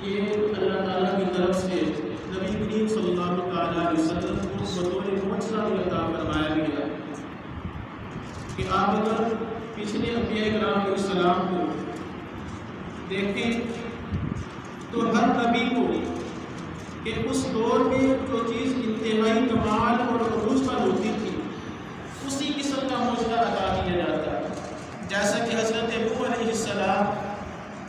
یہ اللہ تعالیٰ کی طرف سے نبی کریم صلی اللہ علیہ وسلم کو بطور معجزہ عطا فرمایا گیا کہ آپ اگر پچھلے انبیاء کرام علیہ السلام کو دیکھیں تو ہر نبی کو کہ اس دور میں جو چیز انتہائی کمال اور عروج پر ہوتی تھی اسی قسم کا معجزہ عطا کیا جاتا ہے. جیسا کہ حضرت نوح علیہ السلام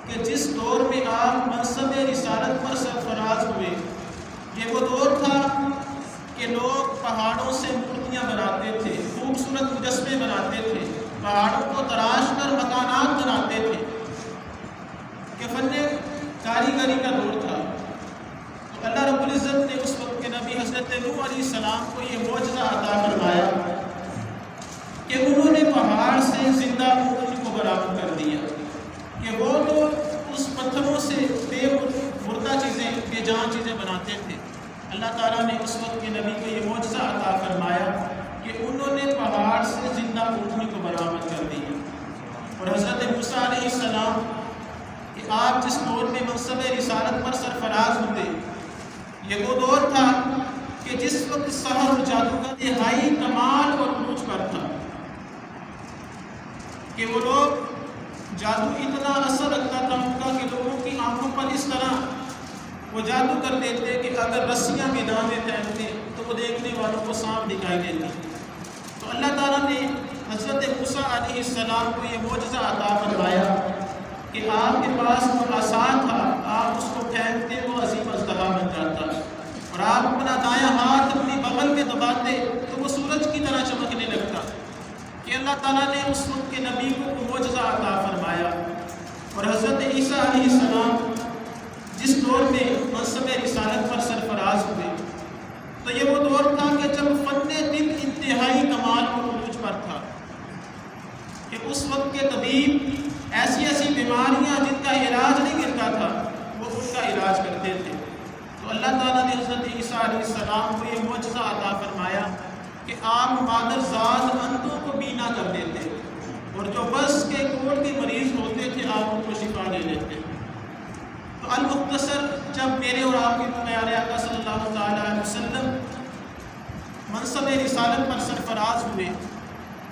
کہ جس دور میں آپ منصب رسالت پر سرفراز ہوئے، یہ وہ دور تھا کہ لوگ پہاڑوں سے مورتیاں بناتے تھے، خوبصورت مجسمے بناتے تھے، پہاڑوں کو تراش کر مکانات بناتے تھے، کہ فن کاریگری کا دور تھا. تو اللہ رب العزت نے اس وقت کے نبی حضرت نوح علیہ السلام کو یہ معجزہ عطا فرمایا کہ انہوں نے پہاڑ سے زندہ اونٹ کو برآمد کر دیا کہ وہ تو اس پتھروں سے مردہ چیزیں بے جان چیزیں بناتے تھے. اللہ تعالیٰ نے اس وقت کے نبی کو یہ معجزہ عطا فرمایا کہ انہوں نے پہاڑ سے زندہ اونٹ کو برآمد کر دیا. اور حضرت موسیٰ علیہ السلام کہ آپ جس دور میں منصب رسالت پر سرفراز ہوتے، یہ وہ دور تھا کہ جس وقت سحر اور جادو کا انتہائی کمال اور عروج پر تھا کہ وہ لوگ جادو اتنا اثر رکھتا تھا ان کا کہ لوگوں کی آنکھوں پر اس طرح وہ جادو کر دیتے کہ اگر رسیاں میدان میں پھینکتے تو وہ دیکھنے والوں کو سانپ دکھائی دیتی. تو اللہ تعالیٰ نے حضرت موسیٰ علیہ السلام کو یہ معجزہ عطا فرمایا کہ آپ کے پاس وہ عصا تھا، آپ اس کو پھینکتے وہ عظیم اژدہا بن جاتا، اور آپ اپنا دایاں ہاتھ اپنی بغل میں دباتے تو وہ سورج کی طرح چمکنے لگتا. کہ اللہ تعالیٰ نے اس وقت کے نبی کو معجزہ عطا فرمایا. اور حضرت عیسیٰ علیہ السلام جس دور میں منصب رسالت پر سرفراز ہوئے تو یہ وہ دور تھا کہ جب فن طب انتہائی کمال اور عروج پر تھا کہ اس وقت کے طبیب ایسی ایسی بیماریاں جن کا علاج نہیں ملتا تھا وہ ان کا علاج کرتے تھے. تو اللہ تعالیٰ نے حضرت عیسیٰ علیہ السلام کو یہ معجزہ عطا فرمایا کہ آپ مادر ذات اندھوں کو بینا کر دیتے اور جو بس کے کوڑ کے مریض ہوتے تھے آپ ان کو شفا دے دیتے. تو المختصر جب میرے اور آپ کے پیارے آقا صلی اللہ علیہ وسلم منصب رسالت پر سرفراز ہوئے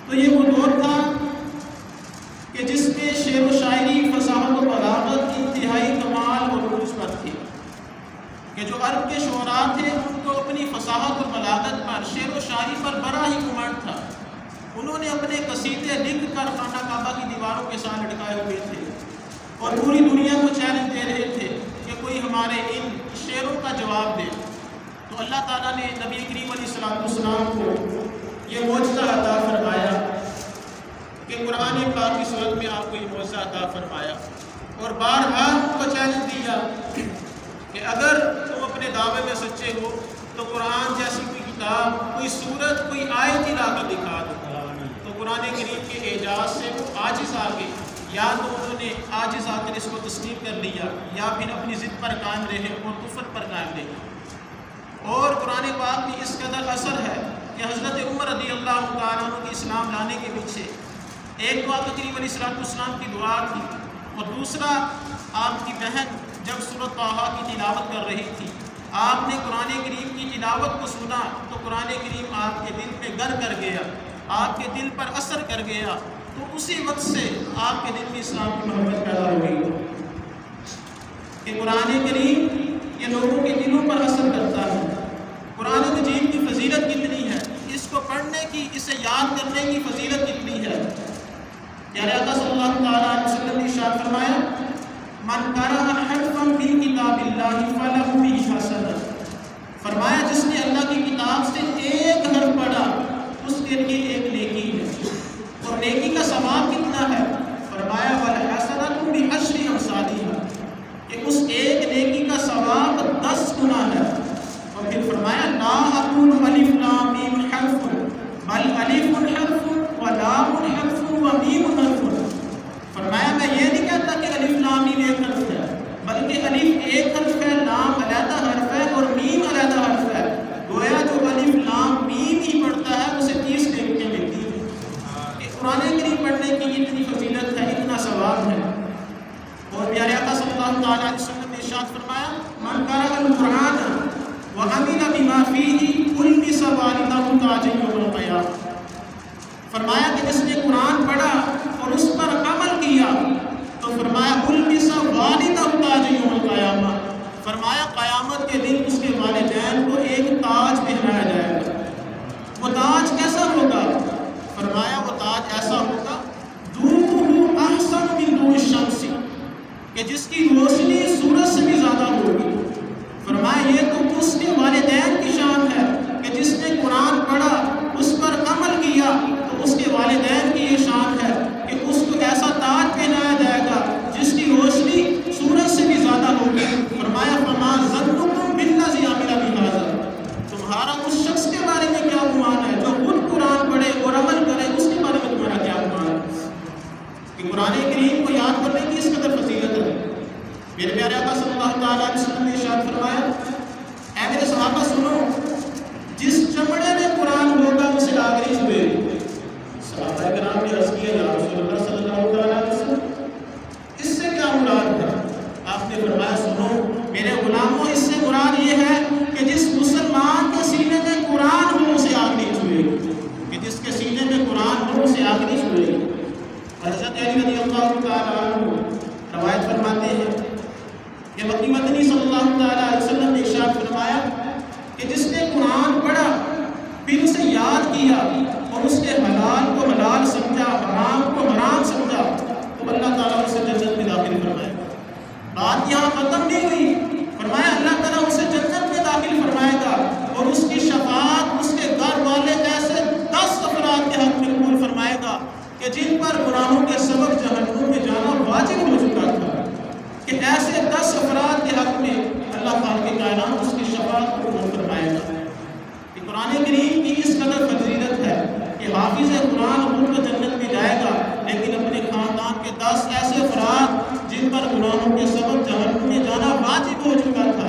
تو یہ وہ دور تھا کہ جس میں شعر و شاعری، فصاحت و بلاغت انتہائی کمال اور عروج پر تھی کہ جو عرب کے شعراء تھے ان کو اپنی فصاحت و بلاغت پر، شعر و شاعری پر بڑا ہی گھمنڈ تھا. انہوں نے اپنے قصیدے لکھ کر خانہ کعبہ کی دیواروں کے ساتھ لٹکائے ہوئے تھے اور پوری دنیا کو چیلنج دے رہے تھے کہ کوئی ہمارے ان شعروں کا جواب دے. تو اللہ تعالیٰ نے نبی کریم علیہ السلام کو یہ معجزہ عطا فرمایا کہ قرآن پاک کی صورت میں آپ کو یہ معجزہ عطا فرمایا اور بارہا ان کو چیلنج دیا کہ اگر تم اپنے دعوے میں سچے ہو تو قرآن جیسی کوئی کتاب، کوئی سورت، کوئی آیت ہی لا کر دکھا دو. تو قرآن کریم کے اعجاز سے وہ عاجز آ گئے، یا تو انہوں نے عاجز آ کر اس کو تسلیم کر لیا یا پھر اپنی ضد پر قائم رہے اور کفر پر قائم رہے. اور قرآن پاک میں اس قدر اثر ہے کہ حضرت عمر رضی اللہ تعالیٰ عنہ کے اسلام لانے کے پیچھے ایک تو آقا کریم علیہ السلام کی دعا تھی اور دوسرا آپ کی بہن جب سورۃ طٰہٰ کی تلاوت کر رہی تھی، آپ نے قرآن کریم کی تلاوت کو سنا تو قرآن کریم آپ کے دل پہ گر کر گیا، آپ کے دل پر اثر کر گیا. تو اسی وقت سے آپ کے دل میں اسلام کی محبت پیدا ہو گئی کہ قرآن کریم یہ لوگوں کے دلوں پر اثر کرتا ہے. قرآن مجید کی فضیلت کتنی ہے، اس کو پڑھنے کی، اسے یاد کرنے کی فضیلت کتنی ہے. پیارے آقا صلی اللہ علیہ وسلم نے ارشاد فرمایا من قرأ حرفا من کتاب اللہ فلہ بہ حسنہ. فرمایا جس نے اللہ کی کتاب سے ایک حرف پڑھا اس کے لیے ایک نیکی ہے. اور نیکی کا ثواب کتنا ہے؟ فرمایا والحسنۃ بعشر امثالھا، کہ اس ایک نیکی کا ثواب 10 گنا ہے. اور پھر فرمایا لا اقول الف لام میم حرف بل الف حرف و لام حرف و میم حرف. فرمایا میں یہ نہیں کہتا کہ الف لام میم ایک حرف ہے، بلکہ الف ایک حرف ہے، لام علیحدہ حرف ہے اور میم علیحدہ حرف ہے. گویا جو الف لام میم ہی پڑھتا ہے اسے 30 نیکیاں ملتی ہیں. کہ قرآن کریم پڑھنے کی اتنی فضیلت ہے، اتنا ثواب ہے. اور پیارے آقا صلی اللہ علیہ وسلم نے ارشاد فرمایا وعمل بما فيه ألبس والده تاجا يوم القيامة. فرمایا کہ جس نے قرآن پڑھا اور اس پر عمل کیا تو فرمایا البس والدہ تاج یوم القیامہ، فرمایا قیامت کے دن اس کے والدین کو ایک تاج پہنایا جائے گا. وہ تاج کیسا ہوگا؟ فرمایا وہ تاج ایسا ہوگا ضوءہ احسن من ضوء الشمس، کہ جس کی روشنی سورج سے بھی زیادہ ہوگی. فرمایا یہ تو اس کے والدین کی شان ہے کہ جس نے قرآن پڑھا اس پر عمل کیا تو اس کے والدین کی یہ شان ہے کہ اس کو ایسا تاج پہنایا جائے گا جس کی روشنی سورج سے بھی زیادہ ہوگی. فرمایا فما ظنکم بالذی عمل بہذا، تمہارا اس شخص کے بارے میں کیا گمان ہے جو خود قرآن پڑھے اور عمل کرے، اس کے بارے میں تمہارا کیا گمان ہے؟ کہ قرآن کریم کو یاد کرنے کی اس قدر فضیلت ہے. میرے پیارے آقا صلی اللہ تعالیٰ علیہ وسلم نے ارشاد فرمایا، اے میرے صحابہ سنو، جس چمڑے میں قرآن ہوگا اسے آخری ہوئے. صحابہ کرام نے عرض کیا یا رسول اللہ صلی اللہ علیہ وسلم اس سے کیا مراد ہے؟ آپ نے فرمایا سنو میرے غلاموں، اس سے مراد یہ ہے کہ جس مسلمان کے سینے میں قرآن ہو اسے آخری ہوئے، کہ جس کے سینے میں قرآن ہو اسے آخری ہوئے. حضرت علی رضی اللہ تعالیٰ عنہ روایت فرماتے ہیں کہ مکی مدنی صلی اللہ تعالیٰ علیہ وسلم نے ارشاد فرمایا کہ جس نے قرآن پڑھا پھر اسے یاد کیا اور اس کے حلال کو حلال سمجھا، حرام کو حرام سمجھا تو اللہ تعالیٰ اسے جنت میں داخل فرمائے گا. بات یہاں ختم نہیں ہوئی، فرمایا اللہ تعالیٰ اسے جنت میں داخل فرمائے گا اور اس کی شفاعت اس کے گھر والے ایسے 10 افراد کے حق میں قبول فرمائے گا کہ جن پر گناہوں کے سبب جہنم میں جانا واجب ہو چکا تھا، کہ ایسے 10 افراد کے حق میں اللہ خالق کائنات اس کی شفاعت کو قبول فرمائے گا. کہ قرآن کریم کی اس قدر فضیلت ہے کہ حافظ قرآن خود تو جنت میں جائے گا لیکن اپنے خاندان کے 10 ایسے افراد جن پر گناہوں کے سبب جہنم میں جانا واجب ہو چکا تھا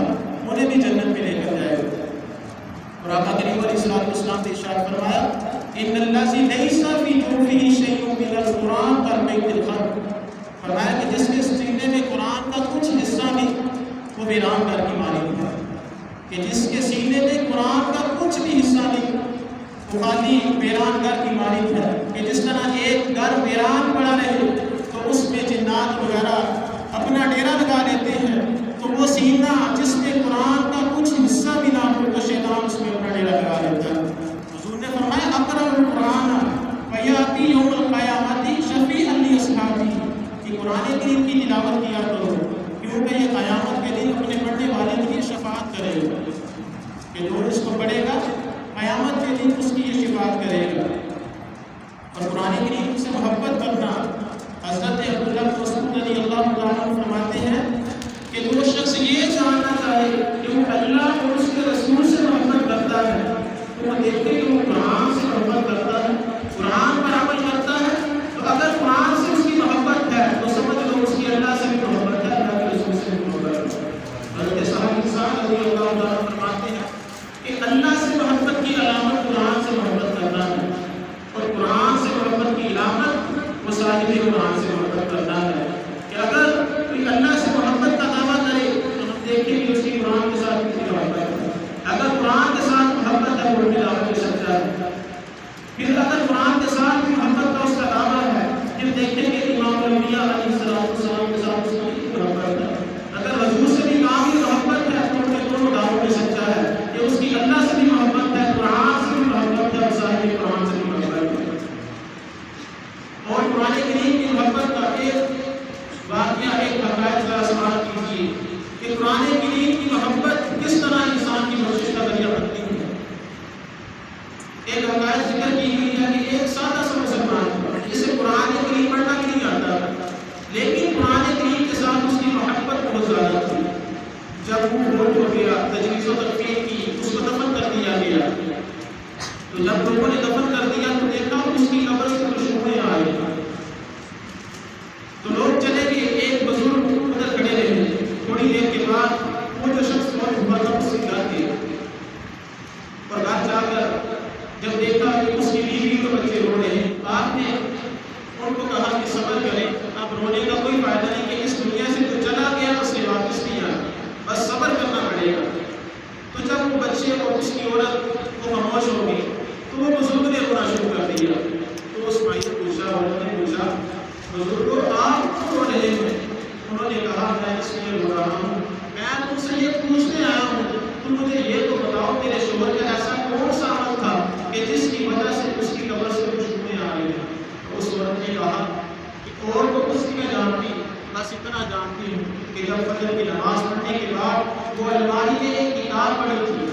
انہیں بھی جنت میں لے کر جائے گا. اور آقا کریم علیہ السلام نے ارشاد فرمایا ان الذی لیس فی جوفہ شیء من القرآن کالمیت الخرب، فرمایا کہ جس کے سینے میں قرآن کا کچھ حصہ نہیں وہ ویران گھر کی مانند ہے. کہ جس کے سینے میں قرآن کا کچھ بھی حصہ نہیں وہ خالی ویران گھر کی مانند ہے. کہ جس طرح ایک گھر ویران پڑا رہے تو اس میں جنات وغیرہ اپنا ڈیرا لگا لیتے ہیں، تو وہ سینہ جس میں قرآن کا کچھ حصہ بھی نہ ہو تو شیطان اس میں اپنا ڈیرا لگا لیتا ہے. حضور نے فرمایا اقرأ القرآن فیاتی یوم القیامت شفیعا لاصحابہ، کہ قرآن کریم کی تلاوت کیا کرو کیونکہ یہ قیامت کے دن اپنے پڑھنے والے کے لیے شفاعت کرے گا. کہ جو اس کو پڑھے گا قیامت کے دن اس کی یہ شفاعت کرے گا. اور قرآن کریم سے محبت کرنا، حضرت عبداللہ بن مسعود رضی اللہ تعالیٰ عنہ فرماتے ہیں کہ جو شخص یہ جاننا چاہے کہ وہ اللہ اور اس کے رسول سے محبت کرتا ہے تو وہ دیکھے کہ وہ قرآن سے محبت کرتا ہے، قرآن پر عمل کرتا ہے. تو اگر قرآن سے اس کی محبت ہے تو سمجھ لو اس کی اللہ سے بھی محبت ہے، اللہ کے رسول سے بھی محبت ہے. حضرت صاحب رضی اللہ تعالیٰ فرماتے ہیں کہ اللہ سے محبت کی علامت قرآن سے محبت کرنا ہے، اور قرآن سے محبت کی علامت وہ صاحب قرآن سے محبت کرنا ہے. کہ اگر کوئی اللہ سے محبت کا دعویٰ کرے تو ہم دیکھیں کہ اس کی قرآن کے ساتھ کتنی محبت ہے. اگر قرآن کے ساتھ محبت ہے وہ دعوت میں سچا ہے. پھر اگر قرآن کے ساتھ محبت کا اس کا دعویٰ ہے پھر دیکھیں گے امام الانبیاء علیہ السلام کے ساتھ اس کی محبت ہے. اگر حضور سے بھی کافی محبت ہے تو ان کے دونوں دعووں میں سچا ہے کہ اس کی اللہ سے بھی محبت ہے، قرآن سے بھی محبت ہے، اور صاحب قرآن سے بھی محبت ہے. اور قرآن کریم کی محبت کا ایک واقعہ، ایک حقائق کا سماعت کیجیے کہ قرآن کریم کی محبت کس طرح انسان کی بخشش کا ذریعہ بنتی ہے. ایک حقائق ذکر کی گئی ہے کہ ایک سادہ سا مسلمان جسے قرآن کریم پڑھنا بھی نہیں آتا لیکن قرآن کریم کے ساتھ اس کی محبت بہت زیادہ تھی. جب وہ فوت ہو گیا، تجویز و تدفین کی، اس کو دفن کر دیا گیا. تو جب لوگوں نے دفن کر دیا تو دیکھا اس کی قبر سے خوشبوئیں آ رہی. تو لوگ چلے گئے، ایک بزرگ ادھر کھڑے رہے. تھوڑی دیر کے بعد وہ جو شخص بہت ہوا تھا اس سے گھر گئے اور گھر جا کر جب دیکھا کہ اس کی بیوی اور بچے رو رہے ہیں، آپ نے ان کو کہا کہ صبر کریں، اب رونے کا کوئی فائدہ نہیں کہ اس دنیا سے جو چلا گیا اس سے واپس نہیں آنا، بس صبر کرنا پڑے گا. تو جب وہ شروع کر دیا۔ تو اس بھائی نے پوچھا، انہوں نے پوچھا بزرگوں آپ کیوں رو رہے ہیں؟ انہوں نے کہا میں اس لیے رو رہا ہوں، میں تم سے یہ پوچھنے آیا ہوں، تم مجھے یہ تو بتاؤ میرے شوہر کا ایسا کون سا عمل تھا کہ جس کی وجہ سے اس کی قبر سے خوشبوئیں آ رہی ہیں؟ اس عورت نے کہا کہ اور تو کچھ نہیں جانتی، بس اتنا جانتی ہوں کہ جب فجر کی نماز پڑھنے کے بعد وہ الماری میں ایک کتاب پڑھی تھی،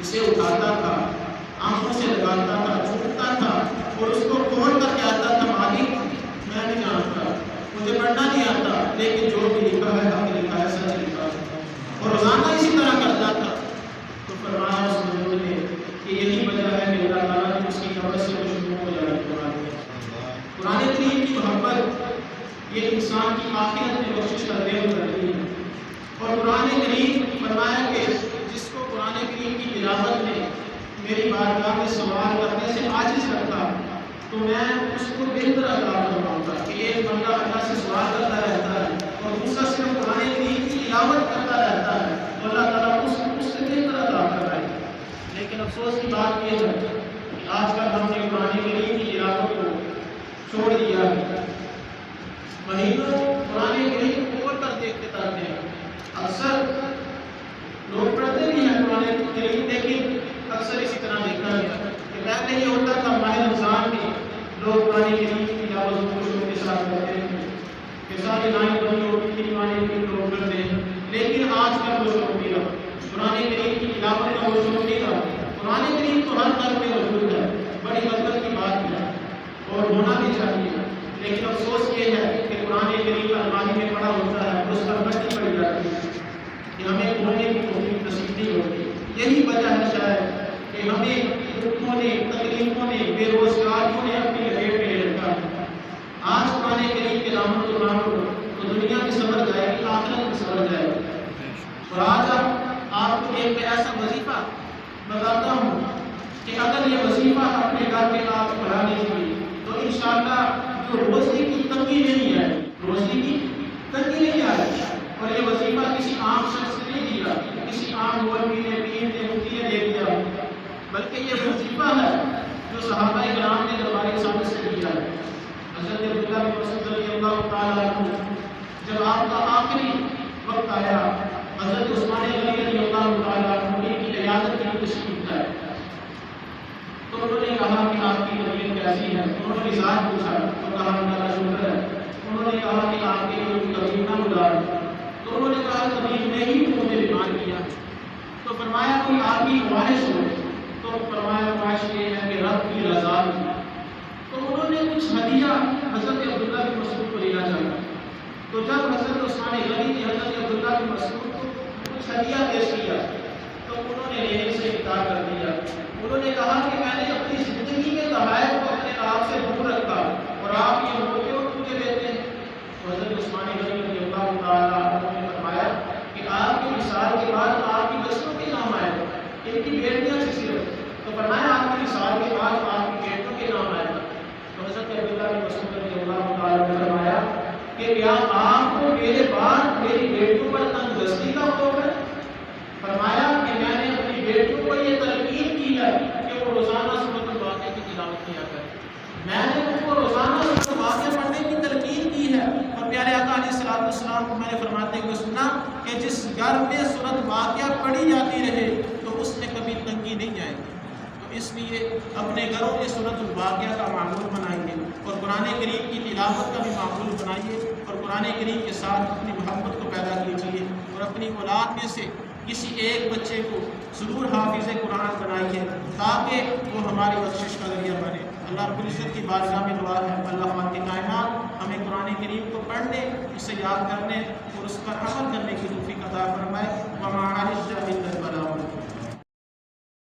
اسے اٹھاتا تھا، آنکھوں سے لگاتا تھا، چھوٹتا تھا اور اس کو کھول کر کہتا تھا مالک میں نہیں جانتا، مجھے پڑھنا نہیں آتا، لیکن جو بھی لکھا ہے حق لکھا ہے، سچ لکھا ہے، اور روزانہ اسی طرح کرتا تھا۔ تو فرمایا اس بزرگ نے کہ یہی وجہ ہے کہ اللہ تعالیٰ نے اس کی قبر سے خوشبو کو جاری کرا دیا۔ قرآن کریم کی محبت یہ انسان کی آخرت میں بخشش کا ذریعہ کرتی ہے، اور قرآن کریم فرمایا کہ جس کو قرآن کریم کی تلاوت میں میری بارگاہ میں سوال کرنے سے عاجز رکھا تو میں اس کو بہتر عطا فرماؤں گا کہ ایک بندہ اللہ سے سوال کرتا رہتا ہے اور دوسرا صرف قرآن کریم کی تلاوت کرتا رہتا ہے تو اللہ تعالیٰ اس سے بہتر عطا کرائے۔ لیکن افسوس کی بات یہ ہے کہ آج کل ہم نے قرآن کریم کی تلاوت کو چھوڑ دیا ہے، مہینوں قرآن کریم کھول کر دیکھتے رہتے ہیں۔ اکثر لوگ پڑھتے بھی ہیں قرآن کریم، لیکن اکثر اسی طرح دیکھا گیا کہ پہلے یہ ہوتا تھا ماہ رمضان میں لوگ قرآن کریم کی تلاوت کو خوشیوں کے ساتھ کرتے ہیں کہ ساری لائن بنی ہوتی تھی، قرآن کریم لوگ کرتے ہیں، لیکن آج کل وہ شوق نہیں رہا، قرآن کریم کی تلاوت کا وہ شوق نہیں رہا۔ قرآن کریم تو ہر گھر میں موجود ہے، بڑی برکت کی بات ہے اور ہونا بھی چاہیے، لیکن افسوس یہ ہے کہ قرآن کریم الماری میں پڑا ہوتا ہے، اس پر بچی پڑی جاتی ہے کہ ہمیں کھولنے کی توفیق نصیب نہیں ہوتی۔ یہی وجہ ہے شاید کہ ہمیں دکھوں نے، تکلیفوں نے، بے روزگاریوں نے اپنی لپیٹ میں لے رکھا ہے۔ آج قرآن کریم کے دامن کو تھامو تو دنیا بھی سنور جائے گی، آخرت بھی سنور جائے گی۔ اور آج آپ کو ایک ایسا وظیفہ بتاتا ہوں کہ اگر یہ وظیفہ اپنے گھر میں آپ پڑھا لیجیے تو انشاءاللہ جو روزی کی تنگی نہیں ہے، روزی کی تنگی نہیں آئے گی۔ اور یہ وظیفہ کسی عام شخص نے نہیں دیا، کسی عام مولوی نے، پیر نے، مفتی نے دے دیا، بلکہ یہ وظیفہ ہے جو صحابہ کرام نے دربار رسالت سے دیا ہے۔ حضرت عبداللہ بن مسعود رضی اللہ تعالیٰ عنہ جب آپ کا آخری وقت آیا، حضرت عثمان غنی رضی اللہ تعالیٰ عنہ کی عیادت کی تشریف لائے، تو انہوں نے کہا کہ آپ کی طبیعت کیسی ہے؟ انہوں نے مزاج پوچھا تو کہا اللہ کا شکر ہے۔ انہوں نے کہا کہ آپ کے لیے کوئی تکلیف نہ گزار، تو انہوں نے کہا تکلیف نے ہی مجھے بیمار کیا۔ تو فرمایا کوئی آپ کی خواہش ہو؟ تو فرمایا خواہش یہ ہے کہ رب کی رضا کی۔ تو انہوں نے کچھ ہدیہ حضرت عبداللہ بن مسعود کو لینا چاہا، تو جب حضرت عثمان غنی نے حضرت عبداللہ بن مسعود کو کچھ ہدیہ پیش کیا تو انہوں نے لینے سے انکار کر دیا۔ انہوں نے کہا کہ میں نے اپنی زندگی میں تحائف کو اپنے آپ سے دور رکھا اور آپ یہ موقع مجھے دیتے ہیں۔ حضرت عثمان غنی رضی اللہ تعالیٰ عنہ نے فرمایا کہ آپ کی مثال کے بعد آپ کی بچوں کے نام آئے گا، ان کی بیٹیاں سے صرف، تو فرمایا آپ کی مثال کے بعد آپ کی بیٹوں کے نام آئے گا۔ تو حضرت عبداللہ بن مسعود رضی اللہ تعالیٰ نے فرمایا کہ کیا آپ کو میرے بعد میری بیٹوں پر تنگدستی کا خوف ہے؟ فرمایا کہ میں نے اپنی بیٹوں کو یہ تلقین کی ہے کہ وہ روزانہ سورۃ الواقعہ کی تلاوت کیا کریں، میں نے ان کو روزانہ سورۃ الواقعہ پڑھنے کی تلقین کی ہے۔ اور پیارے آقا علیہ الصلوۃ والسلام کو میں نے فرماتے ہوئے سنا کہ جس گھر میں سورۃ الواقعہ پڑھی جاتی رہے تو اس میں کبھی تنگی نہیں آئے گی۔ تو اس لیے اپنے گھروں میں سورۃ الواقعہ کا معمول بنائیے اور قرآن کریم کی تلاوت کا بھی معمول بنائیے اور قرآن کریم کے ساتھ اپنی محبت کو پیدا کیجیے اور اپنی اولاد میں سے کسی ایک بچے کو ضرور حافظ قرآن بنائیے تاکہ وہ ہماری بخشش کا ذریعہ بنے۔ اللہ رب العزت کی بارگاہ میں دعا ہے اللہ ہماری کائنات ہمیں قرآن کریم کو پڑھنے، اسے یاد کرنے اور اس پر عمل کرنے کی توفیق عطا فرمائے۔ وما علی الشاہد البلاغ۔